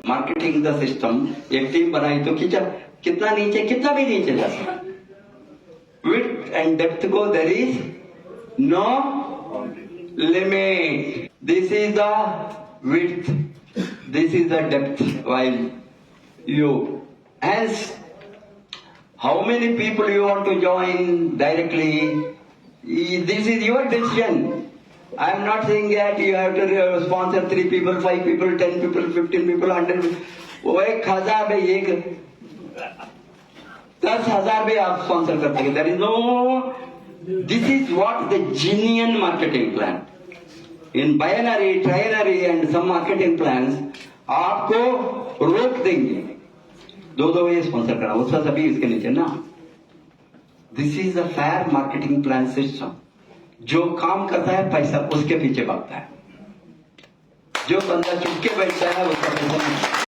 Marketing the system एक team बनाई तो कितना भी नीचे जा सकता. विड्थ एंड डेप्थ को there is no limit. This is the width, this is the depth. While you, as how many people you want to join directly, this is your decision. I am not saying that you have to sponsor 3 people, 5 people, 10 people, 15 people, 100 people. वो 1,000 में एक 10,000 में आप sponsor कर सकते. There is no. This is what the genuine marketing plan. In binary, trinary and some marketing plans, आपको रोक देंगे 2 ये स्पॉन्सर करना, उसका सभी इसके नीचे ना. This is a fair marketing plan system. जो काम करता है पैसा उसके पीछे भागता है. जो बंदा चुपके बैठता है उसका पैसा